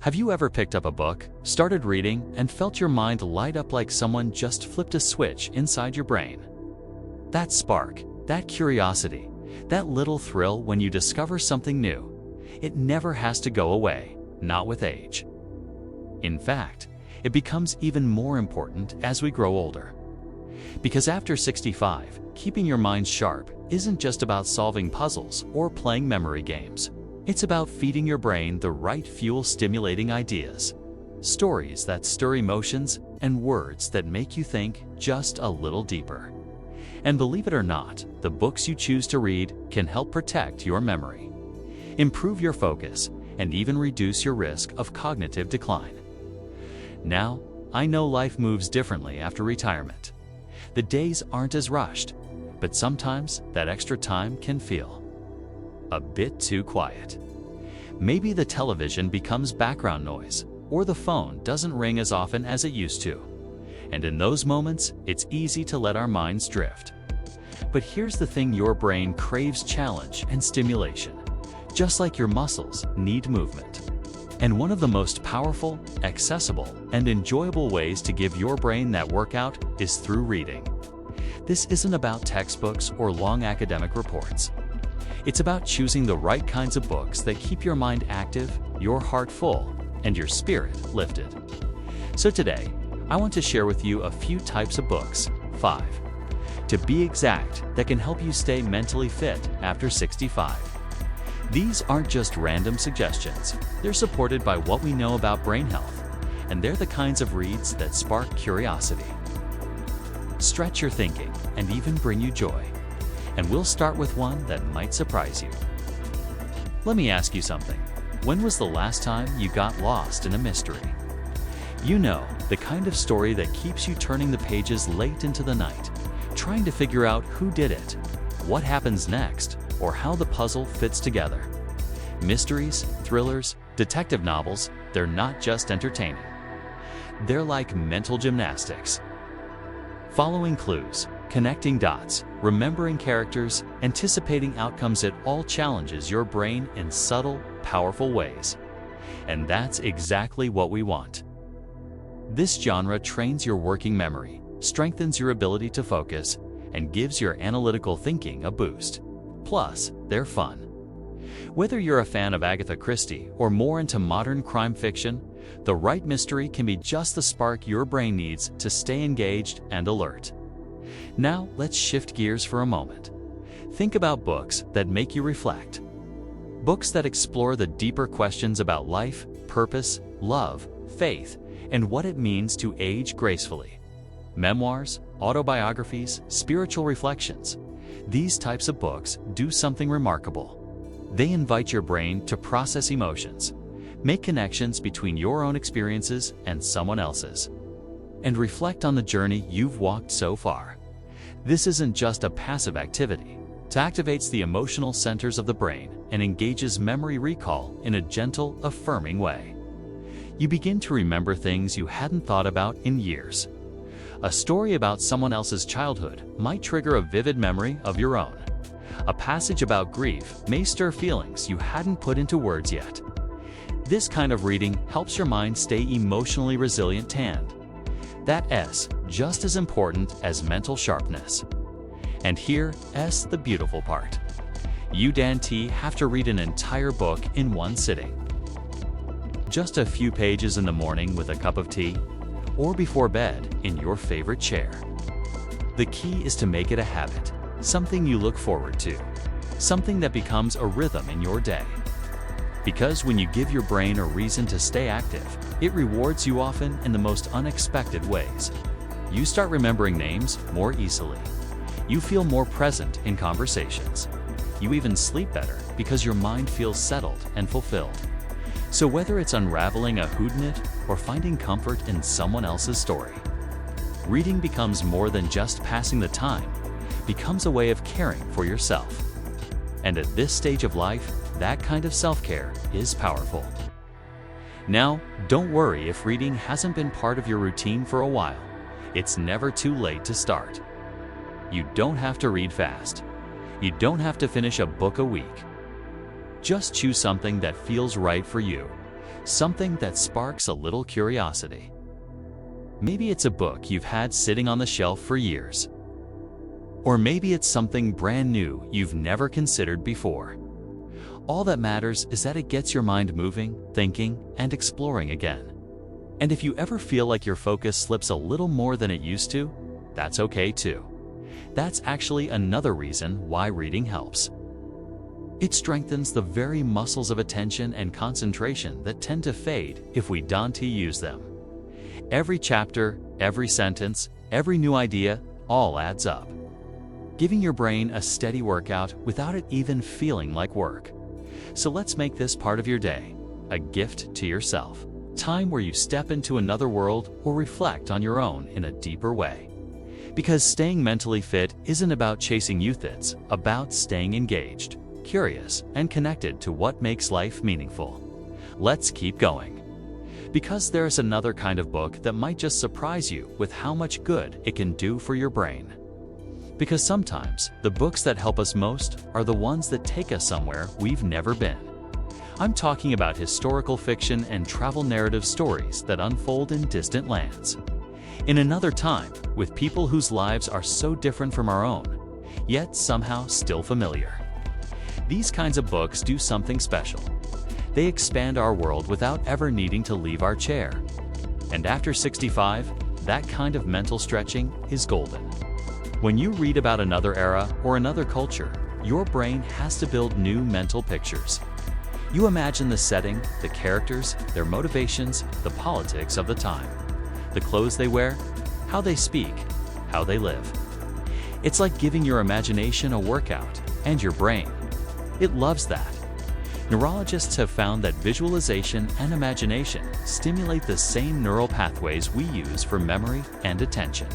Have you ever picked up a book, started reading, and felt your mind light up like someone just flipped a switch inside your brain? That spark, that curiosity, that little thrill when you discover something new, it never has to go away, not with age. In fact, it becomes even more important as we grow older. Because after 65, keeping your mind sharp isn't just about solving puzzles or playing memory games. It's about feeding your brain the right fuel-stimulating ideas, stories that stir emotions, and words that make you think just a little deeper. And believe it or not, the books you choose to read can help protect your memory, improve your focus, and even reduce your risk of cognitive decline. Now, I know life moves differently after retirement. The days aren't as rushed, but sometimes that extra time can feel a bit too quiet. Maybe the television becomes background noise, or the phone doesn't ring as often as it used to. And in those moments, it's easy to let our minds drift. But here's the thing: your brain craves challenge and stimulation, just like your muscles need movement. And one of the most powerful, accessible, and enjoyable ways to give your brain that workout is through reading. This isn't about textbooks or long academic reports. It's about choosing the right kinds of books that keep your mind active, your heart full, and your spirit lifted. So today, I want to share with you a few types of books, 5, to be exact, that can help you stay mentally fit after 65. These aren't just random suggestions. They're supported by what we know about brain health, and they're the kinds of reads that spark curiosity, stretch your thinking, and even bring you joy. And we'll start with one that might surprise you. Let me ask you something. When was the last time you got lost in a mystery? You know, the kind of story that keeps you turning the pages late into the night, trying to figure out who did it, what happens next, or how the puzzle fits together. Mysteries, thrillers, detective novels, they're not just entertaining. They're like mental gymnastics. Following clues, connecting dots, remembering characters, anticipating outcomes, it all challenges your brain in subtle, powerful ways. And that's exactly what we want. This genre trains your working memory, strengthens your ability to focus, and gives your analytical thinking a boost. Plus, they're fun. Whether you're a fan of Agatha Christie or more into modern crime fiction, the right mystery can be just the spark your brain needs to stay engaged and alert. Now, let's shift gears for a moment. Think about books that make you reflect. Books that explore the deeper questions about life, purpose, love, faith, and what it means to age gracefully. Memoirs, autobiographies, spiritual reflections. These types of books do something remarkable. They invite your brain to process emotions, make connections between your own experiences and someone else's, and reflect on the journey you've walked so far. This isn't just a passive activity. It activates the emotional centers of the brain and engages memory recall in a gentle, affirming way. You begin to remember things you hadn't thought about in years. A story about someone else's childhood might trigger a vivid memory of your own. A passage about grief may stir feelings you hadn't put into words yet. This kind of reading helps your mind stay emotionally resilient, and that S, just as important as mental sharpness. And here's the beautiful part. You don't have to read an entire book in one sitting. Just a few pages in the morning with a cup of tea, or before bed in your favorite chair. The key is to make it a habit, something you look forward to, something that becomes a rhythm in your day. Because when you give your brain a reason to stay active, it rewards you often in the most unexpected ways. You start remembering names more easily. You feel more present in conversations. You even sleep better because your mind feels settled and fulfilled. So whether it's unraveling a whodunit or finding comfort in someone else's story, reading becomes more than just passing the time, becomes a way of caring for yourself. And at this stage of life, that kind of self-care is powerful. Now, don't worry if reading hasn't been part of your routine for a while. It's never too late to start. You don't have to read fast. You don't have to finish a book a week. Just choose something that feels right for you. something that sparks a little curiosity. Maybe it's a book you've had sitting on the shelf for years. Or maybe it's something brand new you've never considered before. All that matters is that it gets your mind moving, thinking, and exploring again. And if you ever feel like your focus slips a little more than it used to, that's okay too. That's actually another reason why reading helps. It strengthens the very muscles of attention and concentration that tend to fade if we don't use them. Every chapter, every sentence, every new idea, all adds up, giving your brain a steady workout without it even feeling like work. So let's make this part of your day, a gift to yourself. Time where you step into another world or reflect on your own in a deeper way. Because staying mentally fit isn't about chasing youth, it's about staying engaged, curious, and connected to what makes life meaningful. Let's keep going. Because there's another kind of book that might just surprise you with how much good it can do for your brain. Because sometimes the books that help us most are the ones that take us somewhere we've never been. I'm talking about historical fiction and travel narrative stories that unfold in distant lands, in another time, with people whose lives are so different from our own, yet somehow still familiar. These kinds of books do something special. They expand our world without ever needing to leave our chair. And after 65, that kind of mental stretching is golden. When you read about another era or another culture, your brain has to build new mental pictures. You imagine the setting, the characters, their motivations, the politics of the time, the clothes they wear, how they speak, how they live. It's like giving your imagination a workout, and your brain, it loves that. Neurologists have found that visualization and imagination stimulate the same neural pathways we use for memory and attention.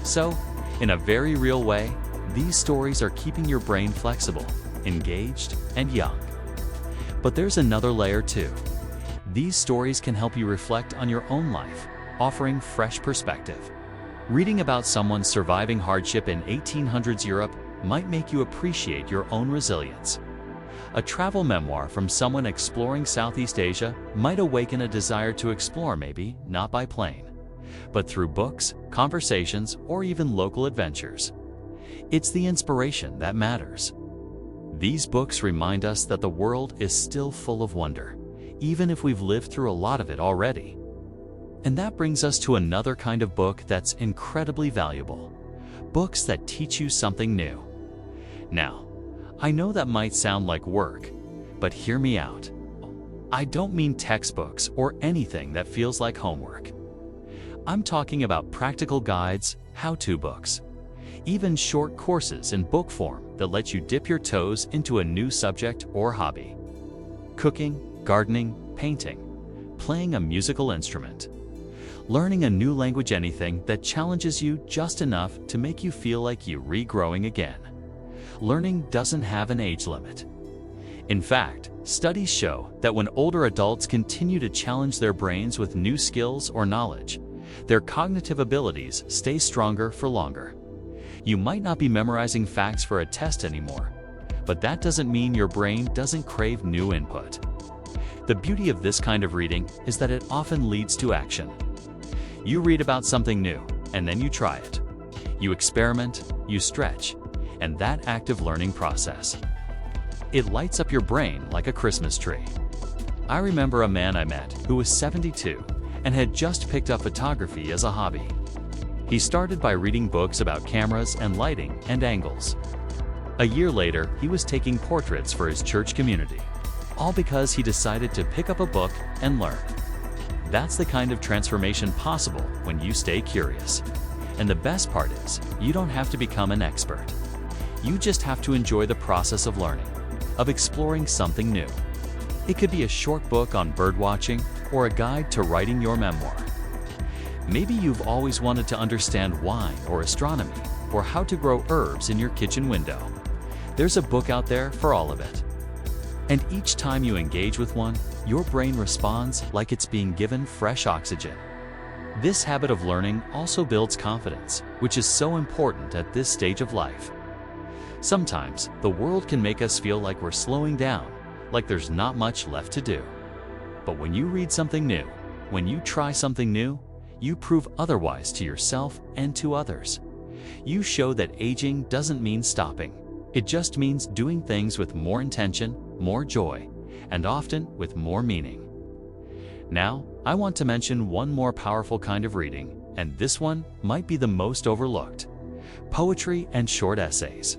So, in a very real way, these stories are keeping your brain flexible, engaged, and young. But there's another layer too. These stories can help you reflect on your own life, offering fresh perspective. Reading about someone surviving hardship in 1800s Europe might make you appreciate your own resilience. A travel memoir from someone exploring Southeast Asia might awaken a desire to explore, maybe not by plane, but through books, conversations, or even local adventures. It's the inspiration that matters. These books remind us that the world is still full of wonder, even if we've lived through a lot of it already. And that brings us to another kind of book that's incredibly valuable. Books that teach you something new. Now, I know that might sound like work, but hear me out. I don't mean textbooks or anything that feels like homework. I'm talking about practical guides, how-to books, even short courses in book form that let you dip your toes into a new subject or hobby. Cooking, gardening, painting, playing a musical instrument, learning a new language, anything that challenges you just enough to make you feel like you're regrowing again. Learning doesn't have an age limit. In fact, studies show that when older adults continue to challenge their brains with new skills or knowledge, their cognitive abilities stay stronger for longer. You might not be memorizing facts for a test anymore, but that doesn't mean your brain doesn't crave new input. The beauty of this kind of reading is that it often leads to action. You read about something new, and then you try it. You experiment, you stretch, and that active learning process, it lights up your brain like a Christmas tree. I remember a man I met who was 72 and had just picked up photography as a hobby. He started by reading books about cameras and lighting and angles. A year later, he was taking portraits for his church community, all because he decided to pick up a book and learn. That's the kind of transformation possible when you stay curious. And the best part is, you don't have to become an expert. You just have to enjoy the process of learning, of exploring something new. It could be a short book on birdwatching or a guide to writing your memoir. Maybe you've always wanted to understand wine or astronomy or how to grow herbs in your kitchen window. There's a book out there for all of it. And each time you engage with one, your brain responds like it's being given fresh oxygen. This habit of learning also builds confidence, which is so important at this stage of life. Sometimes, the world can make us feel like we're slowing down, like there's not much left to do. But when you read something new, when you try something new, you prove otherwise to yourself and to others. You show that aging doesn't mean stopping. It just means doing things with more intention, more joy, and often with more meaning. Now, I want to mention one more powerful kind of reading, and this one might be the most overlooked: poetry and short essays.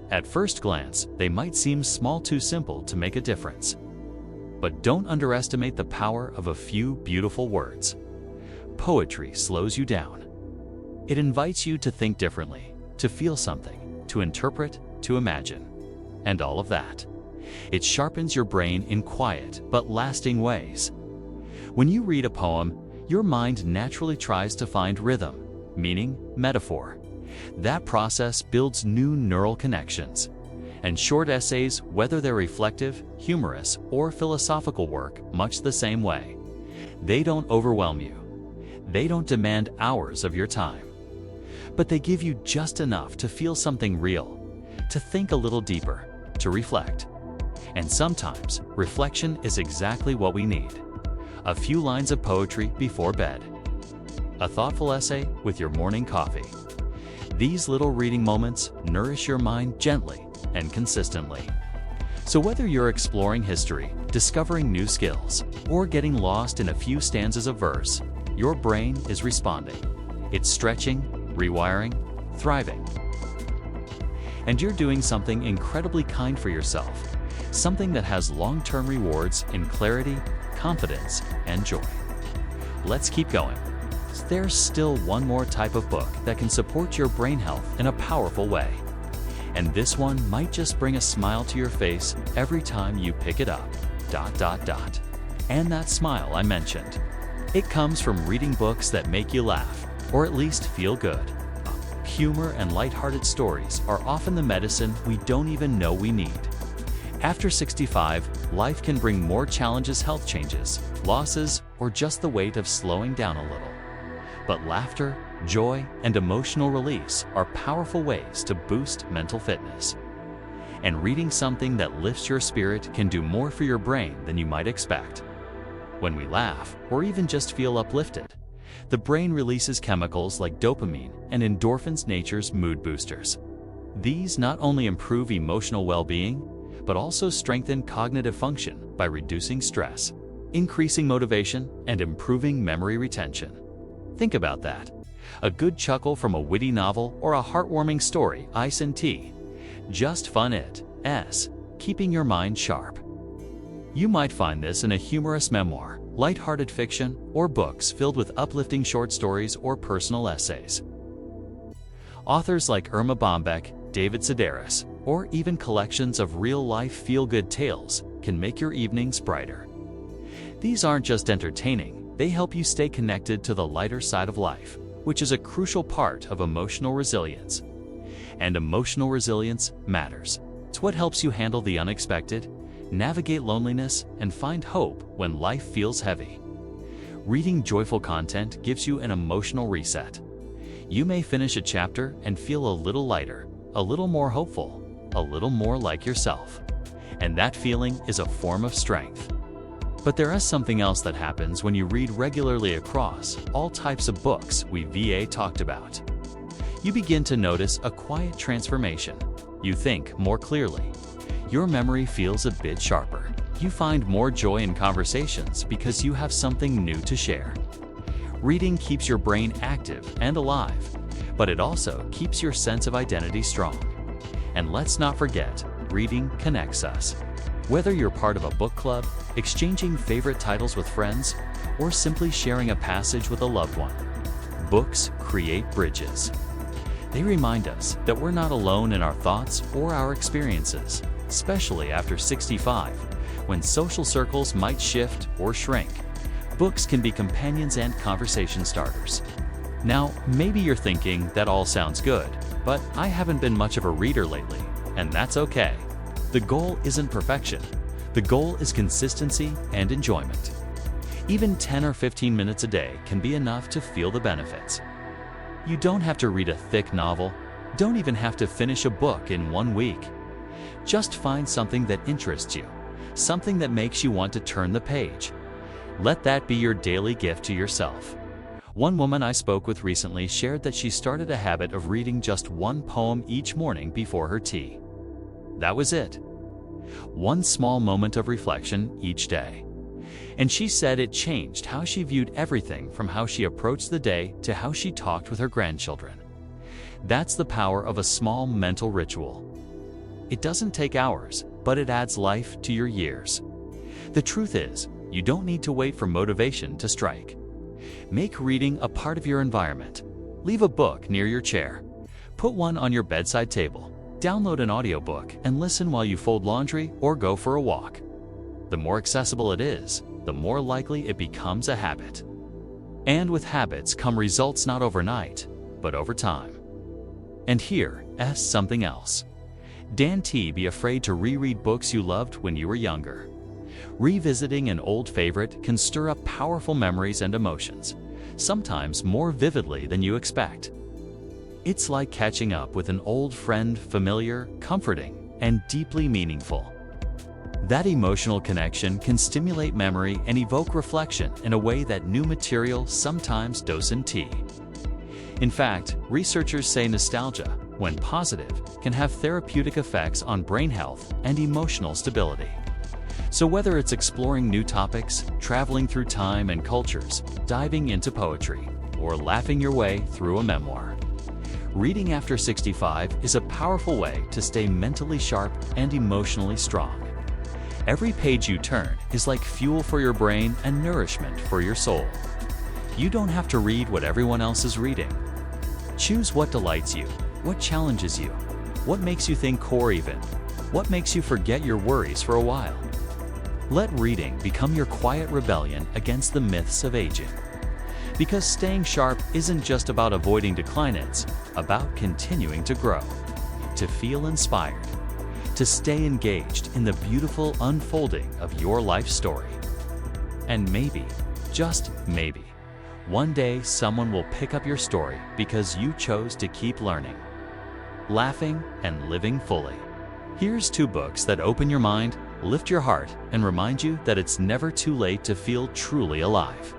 At first glance, they might seem small, too simple to make a difference. But don't underestimate the power of a few beautiful words. Poetry slows you down. It invites you to think differently, to feel something, to interpret, to imagine, and all of that. It sharpens your brain in quiet but lasting ways. When you read a poem, your mind naturally tries to find rhythm, meaning, metaphor. That process builds new neural connections. And short essays, whether they're reflective, humorous, or philosophical work, much the same way. They don't overwhelm you. They don't demand hours of your time. But they give you just enough to feel something real, to think a little deeper, to reflect. And sometimes, reflection is exactly what we need. A few lines of poetry before bed. A thoughtful essay with your morning coffee. These little reading moments nourish your mind gently and consistently. So whether you're exploring history, discovering new skills, or getting lost in a few stanzas of verse, your brain is responding. It's stretching, rewiring, thriving. And you're doing something incredibly kind for yourself, something that has long-term rewards in clarity, confidence, and joy. Let's keep going. There's still one more type of book that can support your brain health in a powerful way. And this one might just bring a smile to your face every time you pick it up. ... And that smile I mentioned. It comes from reading books that make you laugh, or at least feel good. Humor and lighthearted stories are often the medicine we don't even know we need. After 65, life can bring more challenges, health changes, losses, or just the weight of slowing down a little. But laughter, joy, and emotional release are powerful ways to boost mental fitness. And reading something that lifts your spirit can do more for your brain than you might expect. When we laugh, or even just feel uplifted, the brain releases chemicals like dopamine and endorphins, nature's mood boosters. These not only improve emotional well-being, but also strengthen cognitive function by reducing stress, increasing motivation, and improving memory retention. Think about that. A good chuckle from a witty novel or a heartwarming story, ice and tea. Just fun it's keeping your mind sharp. You might find this in a humorous memoir, lighthearted fiction, or books filled with uplifting short stories or personal essays. Authors like Irma Bombeck, David Sedaris, or even collections of real-life feel-good tales can make your evenings brighter. These aren't just entertaining, they help you stay connected to the lighter side of life, which is a crucial part of emotional resilience. And emotional resilience matters. It's what helps you handle the unexpected, navigate loneliness, and find hope when life feels heavy. Reading joyful content gives you an emotional reset. You may finish a chapter and feel a little lighter, a little more hopeful, a little more like yourself. And that feeling is a form of strength. But there is something else that happens when you read regularly across all types of books we talked about. You begin to notice a quiet transformation. You think more clearly. Your memory feels a bit sharper. You find more joy in conversations because you have something new to share. Reading keeps your brain active and alive, but it also keeps your sense of identity strong. And let's not forget, reading connects us. Whether you're part of a book club, exchanging favorite titles with friends, or simply sharing a passage with a loved one, books create bridges. They remind us that we're not alone in our thoughts or our experiences, especially after 65, when social circles might shift or shrink. Books can be companions and conversation starters. Now, maybe you're thinking that all sounds good, but I haven't been much of a reader lately, and that's okay. The goal isn't perfection. The goal is consistency and enjoyment. Even 10 or 15 minutes a day can be enough to feel the benefits. You don't have to read a thick novel. Don't even have to finish a book in 1 week. Just find something that interests you, something that makes you want to turn the page, Let that be your daily gift to yourself. One woman I spoke with recently shared that she started a habit of reading just one poem each morning before her tea. That was it. One small moment of reflection each day. And she said it changed how she viewed everything, from how she approached the day to how she talked with her grandchildren. That's the power of a small mental ritual. It doesn't take hours, but it adds life to your years. The truth is, you don't need to wait for motivation to strike. Make reading a part of your environment. Leave a book near your chair. Put one on your bedside table. Download an audiobook and listen while you fold laundry or go for a walk. The more accessible it is, the more likely it becomes a habit. And with habits come results not overnight, but over time. And here is something else. Don't be afraid to reread books you loved when you were younger. Revisiting an old favorite can stir up powerful memories and emotions, sometimes more vividly than you expect. It's like catching up with an old friend, familiar, comforting, and deeply meaningful. That emotional connection can stimulate memory and evoke reflection in a way that new material sometimes doesn't. In fact, researchers say nostalgia, when positive, can have therapeutic effects on brain health and emotional stability. So whether it's exploring new topics, traveling through time and cultures, diving into poetry, or laughing your way through a memoir, reading after 65 is a powerful way to stay mentally sharp and emotionally strong. Every page you turn is like fuel for your brain and nourishment for your soul. You don't have to read what everyone else is reading. Choose what delights you, what challenges you, what makes you think, or even what makes you forget your worries for a while. Let reading become your quiet rebellion against the myths of aging. Because staying sharp isn't just about avoiding decline, it's about continuing to grow, to feel inspired, to stay engaged in the beautiful unfolding of your life story. And maybe, just maybe, one day someone will pick up your story because you chose to keep learning, laughing, and living fully. Here's 2 books that open your mind, lift your heart, and remind you that it's never too late to feel truly alive.